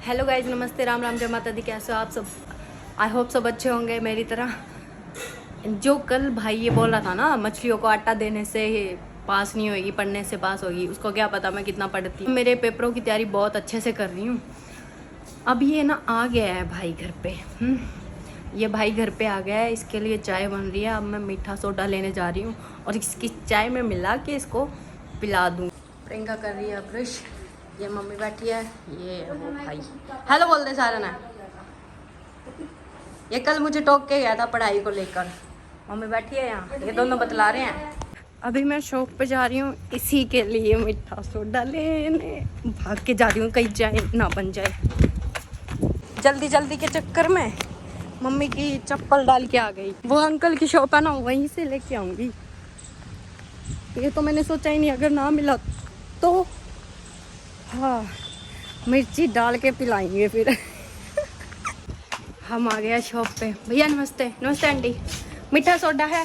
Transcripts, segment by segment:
Hello guys, नमस्ते, राम राम, जय माता दी। कैसे हो आप सब? आई होप सब अच्छे होंगे मेरी तरह। जो कल भाई ये बोल रहा था ना, मछलियों को आटा देने से पास नहीं होगी, पढ़ने से पास होगी, उसको क्या पता मैं कितना पढ़ती हूँ। मेरे पेपरों की तैयारी बहुत अच्छे से कर रही हूँ। अब ये ना आ गया है भाई घर पे। ये भाई घर पे आ गया है, इसके लिए चाय बन रही है। अब मैं मीठा सोडा लेने जा रही हूँ और इसकी चाय में मिला के इसको पिला दूँ। प्रियंका कर रही है ब्रश, ये मम्मी बैठी है, ये वो भाई। हेलो बोल दे सारा ना। ये कल मुझे टोक के गया था पढ़ाई को लेकर। मम्मी बैठी है यहाँ, ये दोनों बतला रहे हैं। अभी मैं शॉप पे जा रही हूँ इसी के लिए मीठा सोडा लेने। भाग के जा रही हूँ, कहीं चाय ना बन जाए। जल्दी जल्दी के चक्कर में मम्मी की चप्पल डाल के आ गई। वो अंकल की शॉप है ना, वहीं से लेके आऊँगी। ये तो मैंने सोचा ही नहीं, अगर ना मिला तो हाँ मिर्ची डाल के पिलाएंगे फिर। हम आ गया शॉप पे। भैया नमस्ते। नमस्ते आंटी, मीठा सोडा है?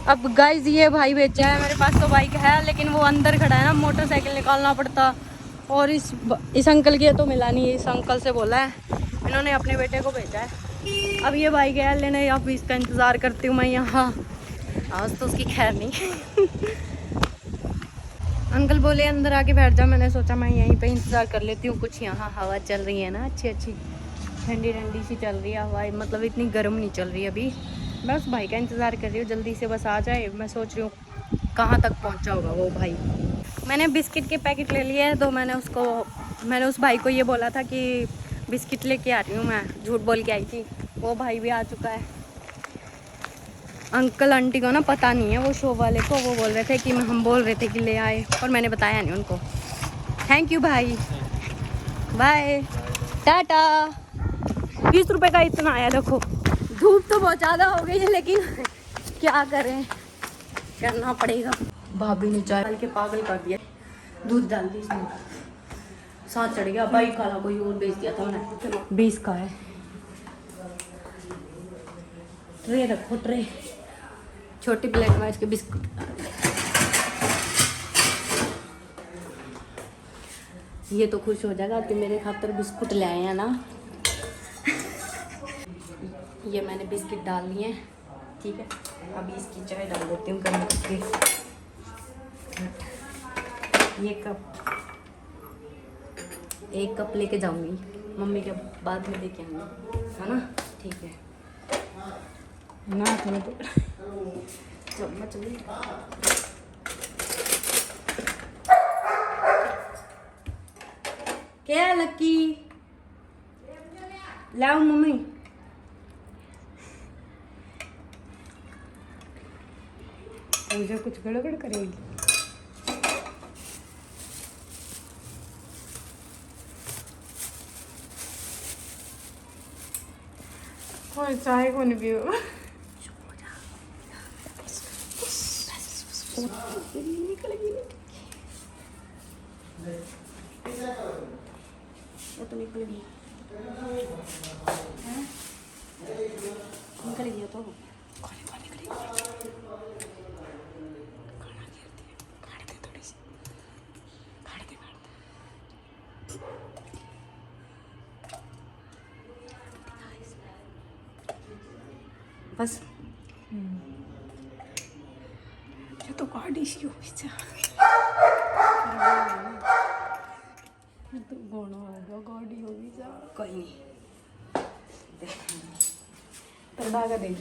अब गाइस ये भाई बेचा है। मेरे पास तो बाइक है लेकिन वो अंदर खड़ा है ना, मोटरसाइकिल निकालना पड़ता। और इस अंकल की तो मिला नहीं। इस अंकल से बोला है, इन्होंने अपने बेटे को भेजा है। अब ये भाई गया लेने, अब इसका इंतज़ार करती हूँ मैं यहाँ। आज तो उसकी खैर नहीं। अंकल बोले अंदर आके बैठ जा। मैंने सोचा मैं यहीं पे इंतज़ार कर लेती हूँ। कुछ यहाँ हवा चल रही है ना, अच्छी अच्छी ठंडी ठंडी सी चल रही है हवा, मतलब इतनी गर्म नहीं चल रही अभी। मैं उस भाई का इंतज़ार कर रही हूँ, जल्दी से बस आ जाए। मैं सोच रही हूँ कहाँ तक पहुँचा होगा वो भाई। मैंने बिस्किट के पैकेट ले लिए हैं, तो मैंने उस भाई को ये बोला था कि बिस्किट लेके आ रही हूँ मैं, झूठ बोल के आई थी। वो भाई भी आ चुका है। अंकल आंटी को ना पता नहीं है, वो शॉप वाले को वो बोल रहे थे कि हम बोल रहे थे कि ले आए, और मैंने बताया नहीं उनको। थैंक यू भाई, बाय टाटा। 20 रुपए का इतना आया। देखो धूप तो बहुत ज़्यादा हो गई है, लेकिन क्या करें, करना पड़ेगा। भाभी ने चाय डाल के पागल कर दिया। दूध डाल दी इसमें, साथ चढ़ गया। बाइक वाला कोई और बेच दिया था मैंने। 20 का है। ट्रे रखो, ट्रे छोटी प्लेट में इसके बिस्कुट। ये तो खुश हो जाएगा कि मेरे खातर बिस्कुट ले आए हैं ना। ये मैंने बिस्किट डाल लिए हैं, ठीक है। अभी इसकी चाय डाल देती हूँ गर्म करके। ये एक कप लेके जाऊंगी, मम्मी के बाद में लेके आऊँगी, है ना? ठीक है ना। तुम्हें तो चम्मच भी क्या लक्की लाओ मम्मी। पूजा कुछ गड़बड़ करेगी। और चाय को नहीं पियो। वो तो निकल गई, निकल गया तो बस। ये तो गाड़ी सी होगी जा। तो गोना होगा, गाड़ी होगी जा। कोई नहीं, तड़ा का देख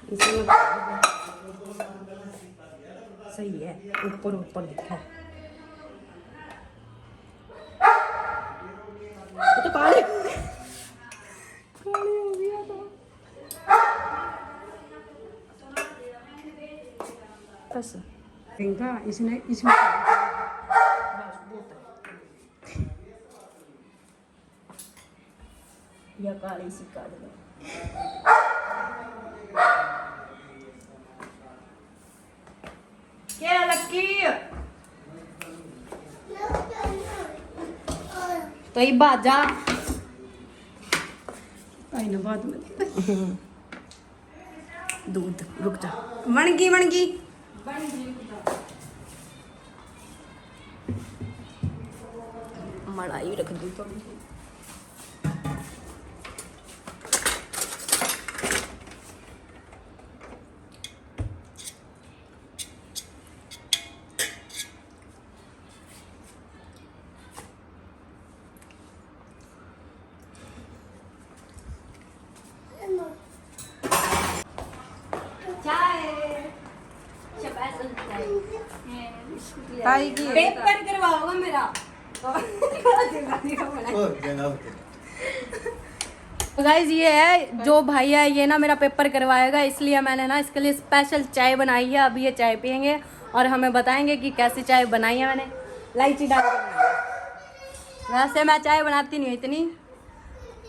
इसमें सही है, ऊपर ऊपर दिखा है। वो तो काले हो गया तो बस। इनका इसने इसमें या काली सी काट दो। क्या लक्की तो ये बाजा आई ना बाद में दूध। रुक जा, वणगी वणगी मलाई रख दी थोड़ी सी। ताई की पेपर करवाओगा मेरा। तो गाइज ये है जो भाई है, ये ना मेरा पेपर करवाएगा, इसलिए मैंने ना इसके लिए स्पेशल चाय बनाई है। अभी ये चाय पियेंगे और हमें बताएंगे कि कैसी चाय बनाई है। मैंने इलायची डाल के बनाई है। वैसे मैं चाय बनाती नहीं हूँ इतनी,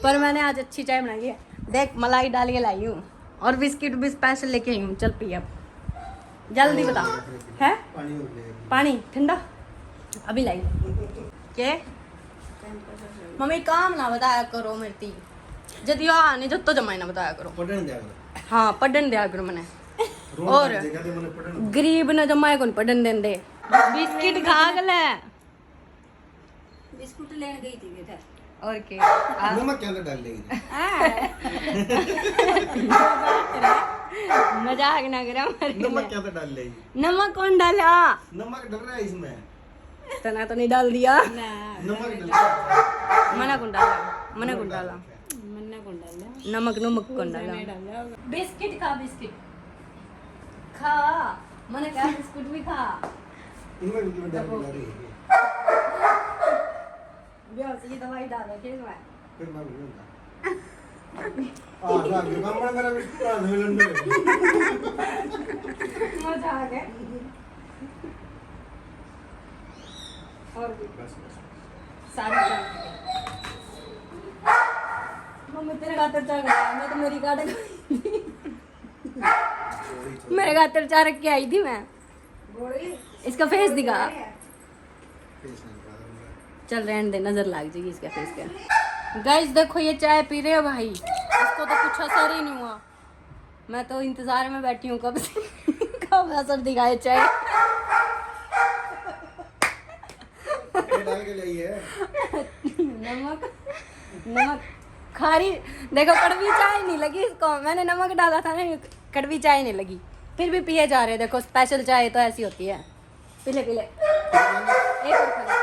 पर मैंने आज अच्छी चाय बनाई है। देख मलाई डाल के लाई हूँ और बिस्किट भी स्पेशल लेके आई हूँ। चल पी अब, जल्दी बता। है पानी ठंडा अभी लाई के मम्मी काम ना बताया करो मेरी जदि आने जो तो जमाई ना बताया करो। हाँ पढ़न दिया करो मैंने, और गरीब ने जमाए को पढ़न देंदे। बिस्किट खा गले, बिस्कुट लेने गई थी इधर और के नमक क्या डाल लेगी? मजाक ना करो। नमक क्या डाल लेगी? नमक कौन डाला? नमक डल रहा है इसमें। तना तो नहीं डाल दिया। नमक डल मना कौन डाला? मना कौन डाला? नमक नमक कौन डाला? बिस्किट खा, बिस्किट खा। मैंने कहा बिस्कुट भी खा। इनमें भी डाल रही है। ये दवाई डाल रखी है मैं। फिर मैं भूलूंगा। रात के काम मेरा बिस्कुट आ मिलन दे। मजा आ गया। और भी बस सारी मम्मी तेरे खातर चाह गया, मैं तो मेरी काट गई। मेरे खातर चाह रख के आई थी मैं। इसका फेस दिखा। चल रहने दे, नजर लग जाएगी इसका फेस का। गाइस देखो ये चाय पी रहे हो भाई, इसको तो कुछ असर ही नहीं हुआ। मैं तो इंतजार में बैठी हूँ कब से कब असर दिखाए चाय। डाल के लाई है। नमक नमक खारी देखो, कड़वी चाय नहीं लगी इसको। मैंने नमक डाला था ना, कड़वी चाय नहीं लगी, फिर भी पिए जा रहे। देखो स्पेशल चाय तो ऐसी होती है। पीले पीले एक और खा ले।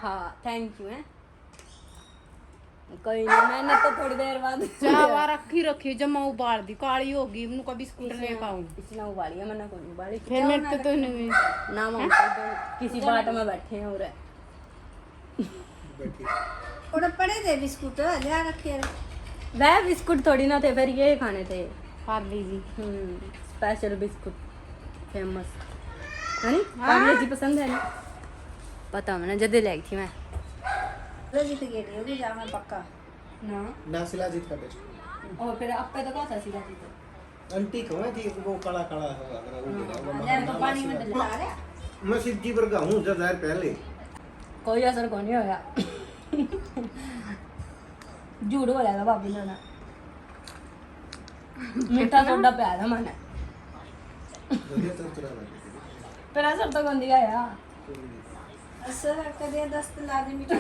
हाँ थैंक यू है। कोई नहीं, मैंने तो थोड़ी देर बाद चावा रखी जमा उबाल दी, काली होगी उनको बिस्कुट ले पाऊं। इसने उबाली है, मैंने कोई उबाली। फिर मेरे तो नहीं ना हम किसी बाट में बैठे हैं और पड़े थे बिस्कुट लिया रखे। वह बिस्कुट थोड़ी ना थे, फिर ये खाने थे। पार्ले जी स्पेशल बिस्कुट फेमस है नी। पार्ले जी पसंद है नी? पता मैंने जदे लाई थी मैं। जीत गई थी जा मैं पक्का ना ना शिलाजीत का टेस्ट। और फिर आप पे तो कौन सा सीधा थी? आंटी कहाँ थी वो काला काला होगा। यार तो पानी में डला रहे मैं सिद्धि वर्गा हूँ जब जाहिर पहले। कोई असर को नहीं होया। झूठ बोला था भाभी ने ना। मीठा सोडा पिया था मैंने, पर असर तो कौन दिया यार। असर कदे दस्त ला दे मीठा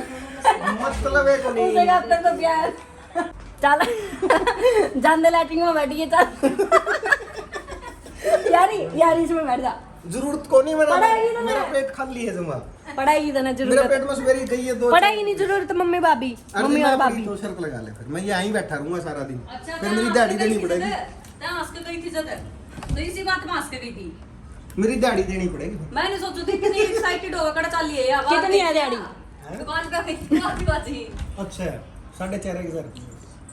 मतलब है को नहीं। उसे कहते तो प्यार चल जान दे लैट्रिन में बैठिए चल। यारी इसमें बैठ जा। जरूरत को नहीं पढ़ाई तो मेरा नहीं। पेट खाली है जमा। पढ़ाई की तो ना मेरा जरूरत। पेट में सवेरे गई है दो। पढ़ाई की नहीं जरूरत मम्मी भाभी, मम्मी और भाभी। तो शर्त लगा ले फिर मैं यहीं बैठा रहूंगा सारा दिन। फिर मेरी दिहाड़ी देनी पड़ेगी। मेरी दिहाड़ी देनी पड़ेगी। मैंने सोचा थी कितनी एक्साइटेड होगा कड़ा चल लिए यार। कितनी है दिहाड़ी? दुकान पे कितनी आती बाजी। अच्छा 4,500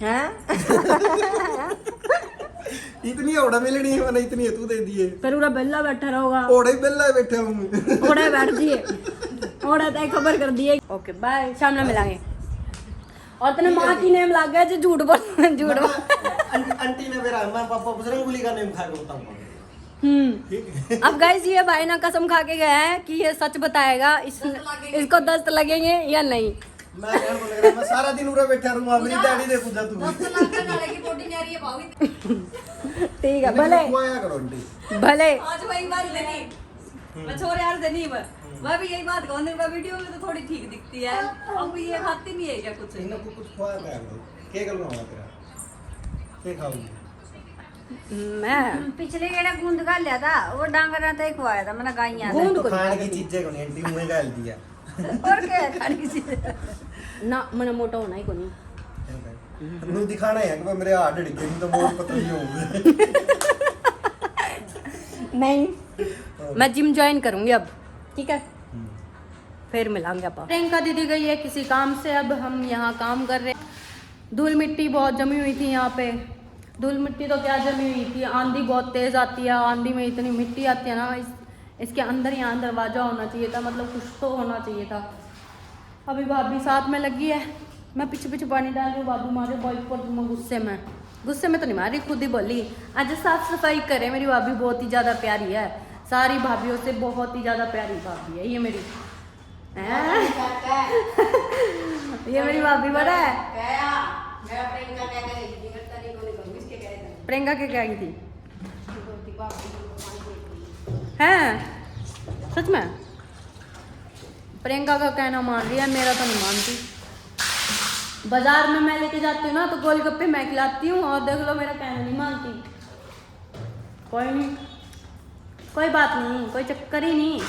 हैं? इतनी ओड़ा मिलनी है मैंने, इतनी है तू दे दिए। फिर पूरा बेला बैठा रहोगा। ओड़े बेला बैठा हूँ मैं। ओड़े बैठ दिए, ओड़े तय खबर कर दिए। ओके बाय, शाम में मिलांगे। और तेने माँ की नेम लग गया जो झूठ बोल झूठ बोल। आंटी ने मेरा मैं पापा बजरंगबली का नेम खा के बताऊंगा। अब गाइस ये भाई ना कसम खा के गया है कि ये सच बताएगा, इसको दस्त लगेंगे या नहीं। मैं क्या बोल रहा मैं सारा दिन उरे बैठा रहूंगा। मेरी डैडी ने पूछा तू ठीक है भले आया करो आंटी। भले आज वही बात देनी मैं छोड़ यार देनी मैं मैं भी यही बात कहूँ मैं वीडियो में तो थोड़ी ठीक दिखती है, अब ये खाती नहीं है क्या कुछ? इनको कुछ खवाया क्या करो, क्या करवाऊंगा तेरा, क्या खाऊंगी? मैं पिछले गेड़ा गूंद खा लिया था, वो डांगरा तो ही खुआया था मैंने गाइयां गूंद तो को खाने की चीजें को नहीं आंटी मुंह गाल दिया। और क्या है खाने की चीज़? ना मैंने मोटा होना ही को नहीं। नू दिखाना है कि मेरे हाथ डड़ गए तो मोर पतली हो गए। नहीं, मैं जिम ज्वाइन करूंगी अब, ठीक है, फिर मिलांगे अपन। प्रियंका दीदी गई है किसी काम से, अब हम यहाँ काम कर रहे हैं। धूल मिट्टी बहुत जमी हुई थी यहाँ पे, धूल मिट्टी तो क्या जमी हुई थी, आंधी बहुत तेज आती है, आंधी में इतनी मिट्टी आती है ना, इसके अंदर यहाँ दरवाजा होना चाहिए था, मतलब कुछ तो होना चाहिए था। अभी भाभी साथ में लगी है, मैं पीछे पीछे पानी डाल रही हूँ, भाभी मारे बाइक पर, मैं गुस्से में तो नहीं मारी, खुद ही बोली आज साफ सफाई करे। मेरी भाभी बहुत ही ज़्यादा प्यारी है, सारी भाभीयों से बहुत ही ज़्यादा प्यारी भाभी है ये मेरी। हैं? ये मेरी भाभी बड़ा है। प्रियंका के क्या थी? हैं? सच में प्रियंका का कहना मान रही है, मेरा तो नहीं मानती। बाजार में मैं लेके जाती हूँ ना तो गोलगप्पे मैं खिलाती हूँ, और देख लो मेरा कहना नहीं मानती। कोई नहीं, कोई बात नहीं, कोई चक्कर ही नहीं।